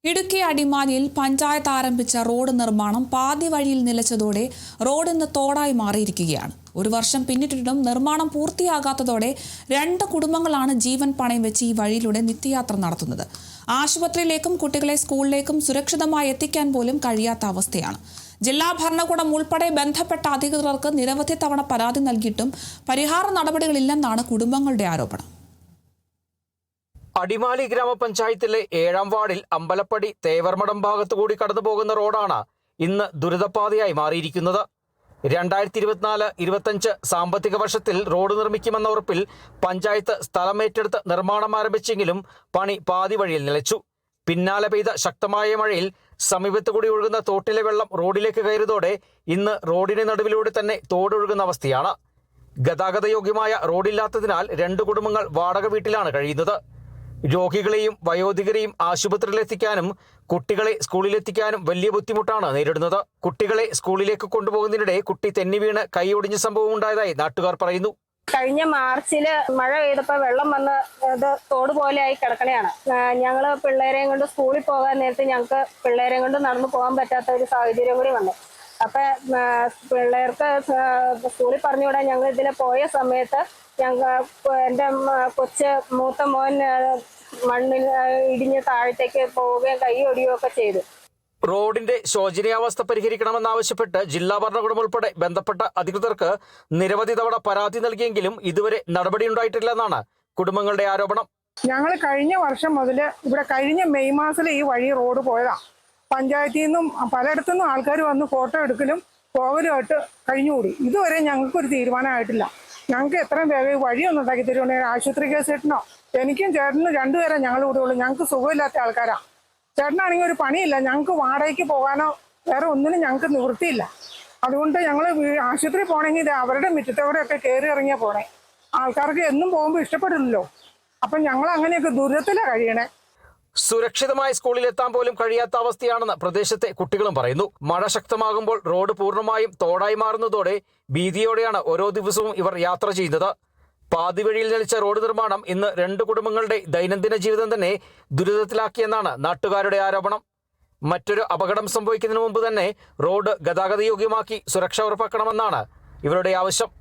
ഇടുക്കി അടിമാലിയിൽ പഞ്ചായത്ത് ആരംഭിച്ച റോഡ് നിർമ്മാണം പാതി വഴിയിൽ നിലച്ചതോടെ റോഡ് ഇന്ന് തോടായി മാറിയിരിക്കുകയാണ്. ഒരു വർഷം പിന്നിട്ടിട്ടും നിർമ്മാണം പൂർത്തിയാകാത്തതോടെ 2 കുടുംബങ്ങളാണ് ജീവൻ പണയം വെച്ച് ഈ വഴിയിലൂടെ നിത്യയാത്ര നടത്തുന്നത്. ആശുപത്രിയിലേക്കും കുട്ടികളെ സ്കൂളിലേക്കും സുരക്ഷിതമായി എത്തിക്കാൻ പോലും കഴിയാത്ത അവസ്ഥയാണ്. ജില്ലാ ഭരണകൂടം ഉൾപ്പെടെ ബന്ധപ്പെട്ട അധികൃതർക്ക് നിരവധി തവണ പരാതി നൽകിയിട്ടും പരിഹാര നടപടികളില്ലെന്നാണ് കുടുംബങ്ങളുടെ ആരോപണം. അടിമാലി ഗ്രാമപഞ്ചായത്തിലെ 7ാം വാർഡിൽ അമ്പലപ്പടി തേവർമഠം ഭാഗത്തുകൂടി കടന്നുപോകുന്ന റോഡാണ് ഇന്ന് ദുരിതപാതയായി മാറിയിരിക്കുന്നത്. 2024-25 സാമ്പത്തിക വർഷത്തിൽ റോഡ് നിർമ്മിക്കുമെന്ന ഉറപ്പിൽ പഞ്ചായത്ത് സ്ഥലമേറ്റെടുത്ത് നിർമ്മാണം ആരംഭിച്ചെങ്കിലും പണി പാതി വഴിയിൽ നിലച്ചു. പിന്നാലെ പെയ്ത ശക്തമായ മഴയിൽ സമീപത്തുകൂടി ഒഴുകുന്ന തോട്ടിലെ വെള്ളം റോഡിലേക്ക് കയറിയതോടെ ഇന്ന് റോഡിന് നടുവിലൂടെ തന്നെ തോടൊഴുകുന്ന അവസ്ഥയാണ്. ഗതാഗതയോഗ്യമായ റോഡില്ലാത്തതിനാൽ 2 കുടുംബങ്ങൾ വാടക വീട്ടിലാണ് കഴിയുന്നത്. രോഗികളെയും വയോധികരെയും ആശുപത്രിയിലെത്തിക്കാനും കുട്ടികളെ സ്കൂളിലെത്തിക്കാനും വലിയ ബുദ്ധിമുട്ടാണ് നേരിടുന്നത്. കുട്ടികളെ സ്കൂളിലേക്ക് കൊണ്ടുപോകുന്നതിനിടെ കുട്ടി തെന്നി വീണ് കൈയൊടിഞ്ഞ സംഭവം ഉണ്ടായതായി നാട്ടുകാർ പറയുന്നു. കഴിഞ്ഞ മാർച്ചില് മഴ പെയ്തപ്പോൾ വെള്ളം വന്ന് ഇത് തോട് പോലെയായി കിടക്കണയാണ്. ഞങ്ങള് പിള്ളേരെയും കൊണ്ട് സ്കൂളിൽ പോകാൻ നേരത്തെ ഞങ്ങൾക്ക് പിള്ളേരെയും കൊണ്ട് നടന്നു പോകാൻ പറ്റാത്ത ഒരു സാഹചര്യം കൂടി വന്നു. അപ്പൊ പിള്ളേർക്ക് സ്കൂളിൽ പറഞ്ഞുവിടാൻ ഞങ്ങൾ ഇതിലെ പോയ സമയത്ത് എൻ്റെ മൂത്ത മോൻ മണ്ണിൽ ഇടിഞ്ഞ് താഴത്തേക്ക് പോവുകയും കൈ ഒടിയുകയൊക്കെ ചെയ്തു. റോഡിന്റെ ശോചനീയാവസ്ഥ പരിഹരിക്കണമെന്നാവശ്യപ്പെട്ട് ജില്ലാ ഭരണകൂടം ഉൾപ്പെടെ ബന്ധപ്പെട്ട അധികൃതർക്ക് നിരവധി തവണ പരാതി നൽകിയെങ്കിലും ഇതുവരെ നടപടിയുണ്ടായിട്ടില്ലെന്നാണ് കുടുംബങ്ങളുടെ ആരോപണം. ഞങ്ങൾ കഴിഞ്ഞ വർഷം മുതൽ ഇവിടെ കഴിഞ്ഞ മെയ് മാസത്തിൽ ഈ വഴി റോഡ് പോയതാണ്. പഞ്ചായത്തിൽ നിന്നും പലയിടത്തുനിന്നും ആൾക്കാർ വന്ന് ഫോട്ടോ എടുക്കലും പോകലുമായിട്ട് കഴിഞ്ഞുകൂടി. ഇതുവരെ ഞങ്ങൾക്കൊരു തീരുമാനമായിട്ടില്ല. ഞങ്ങൾക്ക് എത്രയും വേഗം വഴിയൊന്നും ഉണ്ടാക്കി തരുവാണെങ്കിൽ ആശുപത്രി കേസ് ചേട്ടനോ എനിക്കും ചേട്ടനും 2 പേരെ ഞങ്ങൾ ഇവിടെ ഉള്ളൂ. ഞങ്ങൾക്ക് സുഖമില്ലാത്ത ആൾക്കാരാണ്. ചേട്ടനാണെങ്കിൽ ഒരു പണിയില്ല. ഞങ്ങൾക്ക് വാടകയ്ക്ക് പോകാനോ വേറെ ഒന്നിനും ഞങ്ങൾക്ക് നിവൃത്തിയില്ല. അതുകൊണ്ട് ഞങ്ങൾ ആശുപത്രി പോകണമെങ്കിൽ അവരുടെ മുറ്റത്തോടെയൊക്കെ കയറി ഇറങ്ങിയാൽ പോണേ. ആൾക്കാർക്ക് എന്നും പോകുമ്പോൾ ഇഷ്ടപ്പെടില്ലല്ലോ. അപ്പം ഞങ്ങൾ അങ്ങനെയൊക്കെ ദുരിതത്തിലാണ് കഴിയണേ. സുരക്ഷിതമായി സ്കൂളിലെത്താൻ പോലും കഴിയാത്ത അവസ്ഥയാണെന്ന് പ്രദേശത്തെ കുട്ടികളും പറയുന്നു. മഴ ശക്തമാകുമ്പോൾ റോഡ് പൂർണ്ണമായും തോടായി മാറുന്നതോടെ ഭീതിയോടെയാണ് ഓരോ ദിവസവും ഇവർ യാത്ര ചെയ്യുന്നത്. പാതി വഴിയിൽ നിലച്ച റോഡ് നിർമ്മാണം ഇന്ന് 2 കുടുംബങ്ങളുടെ ദൈനംദിന ജീവിതം തന്നെ ദുരിതത്തിലാക്കിയെന്നാണ് നാട്ടുകാരുടെ ആരോപണം. മറ്റൊരു അപകടം സംഭവിക്കുന്നതിന് മുമ്പ് തന്നെ റോഡ് ഗതാഗതയോഗ്യമാക്കി സുരക്ഷ ഉറപ്പാക്കണമെന്നാണ് ഇവരുടെ ആവശ്യം.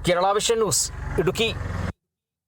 Kerala vision news, Idukki.